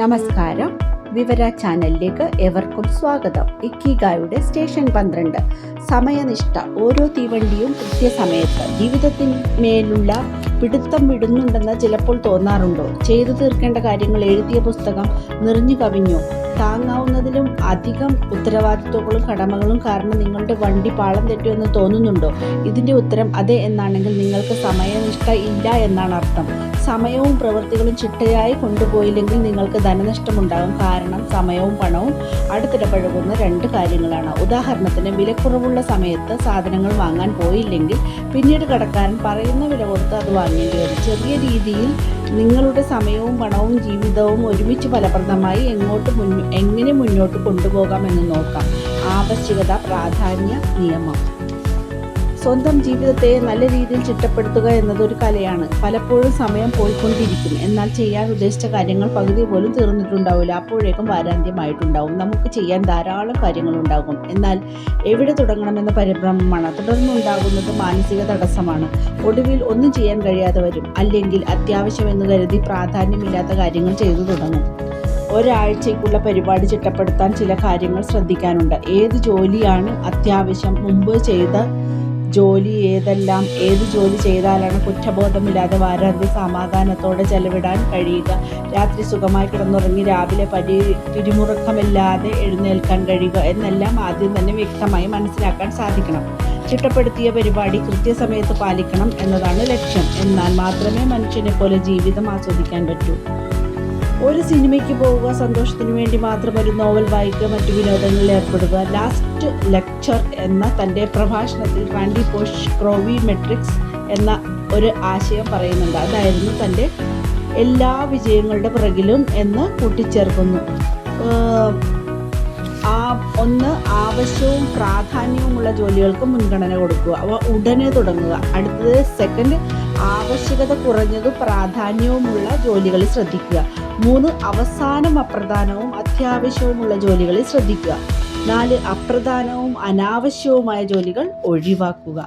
നമസ്കാരം. വിവര ചാനലിലേക്ക് ഏവർക്കും സ്വാഗതം. ഇക്കിഗായുടെ സ്റ്റേഷൻ 12. സമയനിഷ്ഠ. ഓരോ തീവണ്ടിയും കൃത്യസമയത്ത്. ജീവിതത്തിന്മേലുള്ള പിടുത്തം വിടുന്നുണ്ടെന്ന് ചിലപ്പോൾ തോന്നാറുണ്ടോ? ചെയ്തു തീർക്കേണ്ട കാര്യങ്ങൾ എഴുതിയ പുസ്തകം നിറഞ്ഞു കവിഞ്ഞോ? താങ്ങാവുന്നതിലും അധികം ഉത്തരവാദിത്വങ്ങളും കടമകളും കാരണം നിങ്ങളുടെ വണ്ടി പാളം തെറ്റുമെന്ന് തോന്നുന്നുണ്ടോ? ഇതിൻ്റെ ഉത്തരം അതെ എന്നാണെങ്കിൽ നിങ്ങൾക്ക് സമയനിഷ്ഠ ഇല്ല എന്നാണ് അർത്ഥം. സമയവും പ്രവൃത്തികളും ചിട്ടയായി കൊണ്ടുപോയില്ലെങ്കിൽ നിങ്ങൾക്ക് ധനനഷ്ടമുണ്ടാകും. കാരണം സമയവും പണവും അടുത്തിടപഴകുന്ന രണ്ട് കാര്യങ്ങളാണ്. ഉദാഹരണത്തിന്, വിലക്കുറവുള്ള സമയത്ത് സാധനങ്ങൾ വാങ്ങാൻ പോയില്ലെങ്കിൽ പിന്നീട് കടക്കാരൻ പറയുന്ന വില കൊടുത്ത് അത് വാങ്ങേണ്ടി വരും. ചെറിയ രീതിയിൽ നിങ്ങളുടെ സമയവും പണവും ജീവിതവും ഒരുമിച്ച് ഫലപ്രദമായി എങ്ങനെ മുന്നോട്ട് കൊണ്ടുപോകാമെന്ന് നോക്കാം. ആവശ്യകത പ്രാധാന്യ നിയമം. സ്വന്തം ജീവിതത്തെ നല്ല രീതിയിൽ ചിട്ടപ്പെടുത്തുക എന്നതൊരു കലയാണ്. പലപ്പോഴും സമയം പോയിക്കൊണ്ടിരിക്കും, എന്നാൽ ചെയ്യാൻ ഉദ്ദേശിച്ച കാര്യങ്ങൾ പകുതി പോലും തീർന്നിട്ടുണ്ടാവില്ല. അപ്പോഴേക്കും വാരാന്ത്യമായിട്ടുണ്ടാവും. നമുക്ക് ചെയ്യാൻ ധാരാളം കാര്യങ്ങളുണ്ടാകും, എന്നാൽ എവിടെ തുടങ്ങണമെന്ന പരിഭ്രമമാണ്. തുടർന്നുണ്ടാകുന്നത് മാനസിക തടസ്സമാണ്. ഒടുവിൽ ഒന്നും ചെയ്യാൻ കഴിയാതെ വരും. അല്ലെങ്കിൽ അത്യാവശ്യമെന്ന് കരുതി പ്രാധാന്യമില്ലാത്ത കാര്യങ്ങൾ ചെയ്തു തുടങ്ങും. ഒരാഴ്ചയ്ക്കുള്ള പരിപാടി ചിട്ടപ്പെടുത്താൻ ചില കാര്യങ്ങൾ ശ്രദ്ധിക്കാനുണ്ട്. ഏത് ജോലിയാണ് അത്യാവശ്യം, മുമ്പ് ചെയ്ത ജോലി ഏതെല്ലാം, ഏത് ജോലി ചെയ്താലാണ് കുറ്റബോധമില്ലാതെ വാരാന്ത്യം സമാധാനത്തോടെ ചെലവിടാൻ കഴിയുക, രാത്രി സുഖമായി കിടന്നുറങ്ങി രാവിലെ പിരിമുറുക്കമില്ലാതെ എഴുന്നേൽക്കാൻ കഴിയുക എന്നെല്ലാം ആദ്യം തന്നെ വ്യക്തമായി മനസ്സിലാക്കാൻ സാധിക്കണം. ചിട്ടപ്പെടുത്തിയ പരിപാടി കൃത്യസമയത്ത് പാലിക്കണം എന്നതാണ് ലക്ഷ്യം. എന്നാൽ മാത്രമേ മനുഷ്യനെ പോലെ ജീവിതം ആസ്വദിക്കാൻ പറ്റൂ. ഒരു സിനിമയ്ക്ക് പോവുക, സന്തോഷത്തിന് വേണ്ടി മാത്രം ഒരു നോവൽ വായിക്കുക, മറ്റു വിനോദങ്ങളിൽ ഏർപ്പെടുക. ലാസ്റ്റ് ലെക്ചർ എന്ന തൻ്റെ പ്രഭാഷണത്തിൽ റാൻഡി പോഷ് ക്രോവി മെട്രിക്സ് എന്ന ഒരു ആശയം പറയുന്നുണ്ട്. അതായിരുന്നു തൻ്റെ എല്ലാ വിജയങ്ങളുടെ പിറകിലും എന്ന് കൂട്ടിച്ചേർക്കുന്നു. ഒന്ന്, ആവശ്യവും പ്രാധാന്യവുമുള്ള ജോലികൾക്ക് മുൻഗണന കൊടുക്കുക, അവ ഉടനെ തുടങ്ങുക. അടുത്തത് സെക്കൻഡ്, ആവശ്യകത കുറഞ്ഞതും പ്രാധാന്യവുമുള്ള ജോലികളിൽ ശ്രദ്ധിക്കുക. 3, അവസാനം അപ്രധാനവും അത്യാവശ്യവുമുള്ള ജോലികളിൽ ശ്രദ്ധിക്കുക. 4, അപ്രധാനവും അനാവശ്യവുമായ ജോലികൾ ഒഴിവാക്കുക.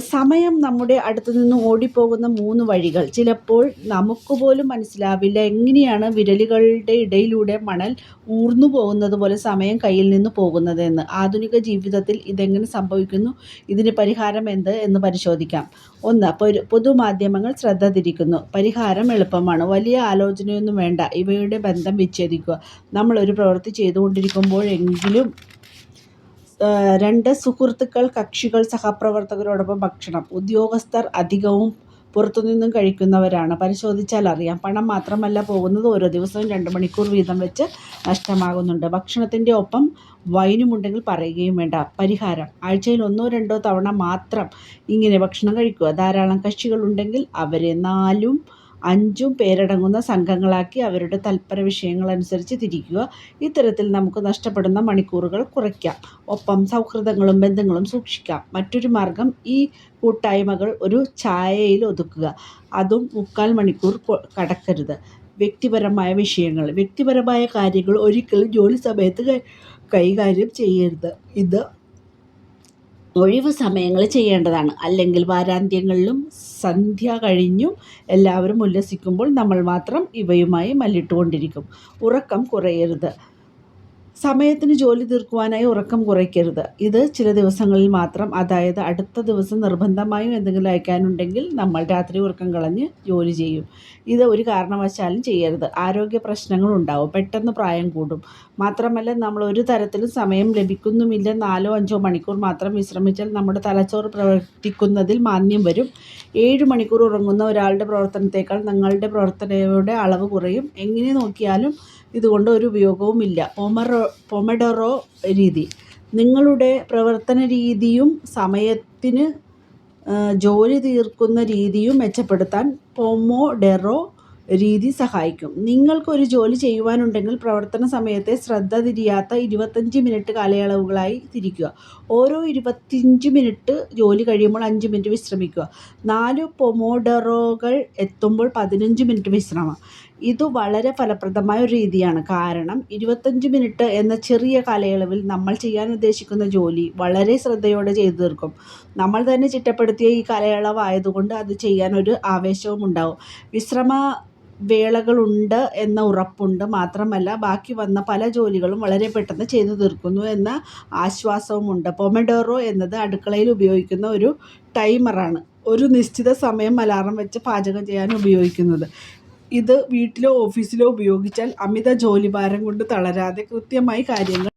സമയം നമ്മുടെ അടുത്തു നിന്ന് ഓടിപ്പോകുന്ന 3 വഴികൾ. ചിലപ്പോൾ നമുക്ക് പോലും മനസ്സിലാവില്ല എങ്ങനെയാണ് വിരലുകളുടെ ഇടയിലൂടെ മണൽ ഊർന്നു പോകുന്നത് പോലെ സമയം കയ്യിൽ നിന്ന് പോകുന്നതെന്ന്. ആധുനിക ജീവിതത്തിൽ ഇതെങ്ങനെ സംഭവിക്കുന്നു? ഇതിന് പരിഹാരം എന്ത് എന്ന് പരിശോധിക്കാം. 1, പൊതുമാധ്യമങ്ങൾ ശ്രദ്ധ തിരിക്കുന്നു. പരിഹാരം എളുപ്പമാണ്. വലിയ ആലോചനയൊന്നും വേണ്ട. ഇവയുടെ ബന്ധം വിച്ഛേദിക്കുക. നമ്മൾ ഒരു പ്രവൃത്തി ചെയ്തുകൊണ്ടിരിക്കുമ്പോഴെങ്കിലും 2, സുഹൃത്തുക്കൾ, കക്ഷികൾ, സഹപ്രവർത്തകരോടൊപ്പം ഭക്ഷണം. ഉദ്യോഗസ്ഥർ അധികവും പുറത്തുനിന്നും കഴിക്കുന്നവരാണ്. പരിശോധിച്ചാൽ അറിയാം. പണം മാത്രമല്ല പോകുന്നത്, ഓരോ ദിവസവും 2 മണിക്കൂർ വീതം വെച്ച് നഷ്ടമാകുന്നുണ്ട്. ഭക്ഷണത്തിൻ്റെ ഒപ്പം വൈനുമുണ്ടെങ്കിൽ പറയുകയും വേണ്ട. പരിഹാരം: ആഴ്ചയിൽ 1-2 തവണ മാത്രം ഇങ്ങനെ ഭക്ഷണം കഴിക്കുക. ധാരാളം കക്ഷികളുണ്ടെങ്കിൽ അവരെ 4-5 പേരടങ്ങുന്ന സംഘങ്ങളാക്കി അവരുടെ തൽപര വിഷയങ്ങളനുസരിച്ച് തിരിക്കുക. ഇത്തരത്തിൽ നമുക്ക് നഷ്ടപ്പെടുന്ന മണിക്കൂറുകൾ കുറയ്ക്കാം. ഒപ്പം സൗഹൃദങ്ങളും ബന്ധങ്ങളും സൂക്ഷിക്കാം. മറ്റൊരു മാർഗം, ഈ കൂട്ടായ്മകൾ ഒരു ചായയിൽ ഒതുക്കുക. അതും 3/4 മണിക്കൂർ കടക്കരുത്. വ്യക്തിപരമായ വിഷയങ്ങൾ. വ്യക്തിപരമായ കാര്യങ്ങൾ ഒരിക്കലും ജോലി സമയത്ത് കൈകാര്യം ചെയ്യരുത്. ഇത് ഒഴിവ് സമയങ്ങളിൽ ചെയ്യേണ്ടതാണ്. അല്ലെങ്കിൽ വാരാന്ത്യങ്ങളിലും സന്ധ്യ കഴിഞ്ഞും എല്ലാവരും ഉല്ലസിക്കുമ്പോൾ നമ്മൾ മാത്രം ഇവയുമായി മല്ലിട്ടുകൊണ്ടിരിക്കും. ഉറക്കം കുറയരുത്. സമയത്തിന് ജോലി തീർക്കുവാനായി ഉറക്കം കുറയ്ക്കരുത്. ഇത് ചില ദിവസങ്ങളിൽ മാത്രം. അതായത് അടുത്ത ദിവസം നിർബന്ധമായും എന്തെങ്കിലും അയക്കാനുണ്ടെങ്കിൽ നമ്മൾ രാത്രി ഉറക്കം കളഞ്ഞ് ജോലി ചെയ്യും. ഇത് ഒരു കാരണവശാലും ചെയ്യരുത്. ആരോഗ്യ പ്രശ്നങ്ങൾ ഉണ്ടാവും. പെട്ടെന്ന് പ്രായം കൂടും. മാത്രമല്ല, നമ്മൾ ഒരു തരത്തിലും സമയം ലഭിക്കുന്നുമില്ല. 4-5 മണിക്കൂർ മാത്രം വിശ്രമിച്ചാൽ നമ്മുടെ തലച്ചോറ് പ്രവർത്തിക്കുന്നതിൽ മാന്ദ്യം വരും. 7 മണിക്കൂർ ഉറങ്ങുന്ന ഒരാളുടെ പ്രവർത്തനത്തേക്കാൾ നിങ്ങളുടെ പ്രവർത്തനയുടെ അളവ് കുറയും. എങ്ങനെ നോക്കിയാലും ഇതുകൊണ്ട് ഒരു ഉപയോഗവുമില്ല. പൊമഡോറോ രീതി. നിങ്ങളുടെ പ്രവർത്തന രീതിയും സമയത്തിന് ജോലി തീർക്കുന്ന രീതിയും മെച്ചപ്പെടുത്താൻ പൊമോഡോറോ രീതി സഹായിക്കും. നിങ്ങൾക്കൊരു ജോലി ചെയ്യുവാനുണ്ടെങ്കിൽ പ്രവർത്തന സമയത്തെ ശ്രദ്ധ തിരിയാത്ത 25 മിനിറ്റ് കാലയളവുകളായി തിരിക്കുക. ഓരോ 25 മിനിറ്റ് ജോലി കഴിയുമ്പോൾ 5 മിനിറ്റ് വിശ്രമിക്കുക. 4 പൊമോഡോറോകൾ എത്തുമ്പോൾ 15 മിനിറ്റ് വിശ്രമം. ഇത് വളരെ ഫലപ്രദമായ ഒരു രീതിയാണ്. കാരണം 25 മിനിറ്റ് എന്ന ചെറിയ കാലയളവിൽ നമ്മൾ ചെയ്യാൻ ഉദ്ദേശിക്കുന്ന ജോലി വളരെ ശ്രദ്ധയോടെ ചെയ്തു തീർക്കും. നമ്മൾ തന്നെ ചിട്ടപ്പെടുത്തിയ ഈ കാലയളവായതുകൊണ്ട് അത് ചെയ്യാൻ ഒരു ആവേശവും ഉണ്ടാവും. വേളകളുണ്ട് എന്ന ഉറപ്പുണ്ട്. മാത്രമല്ല ബാക്കി വന്ന പല ജോലികളും വളരെ പെട്ടെന്ന് ചെയ്തു തീർക്കുന്നു എന്ന ആശ്വാസവുമുണ്ട്. പൊമഡോറോ എന്നത് അടുക്കളയിൽ ഉപയോഗിക്കുന്ന ഒരു ടൈമറാണ്. ഒരു നിശ്ചിത സമയം അലാറം വെച്ച് പാചകം ചെയ്യാൻ ഉപയോഗിക്കുന്നത്. ഇത് വീട്ടിലോ ഓഫീസിലോ ഉപയോഗിച്ചാൽ അമിത ജോലിഭാരം കൊണ്ട് തളരാതെ കൃത്യമായി കാര്യങ്ങൾ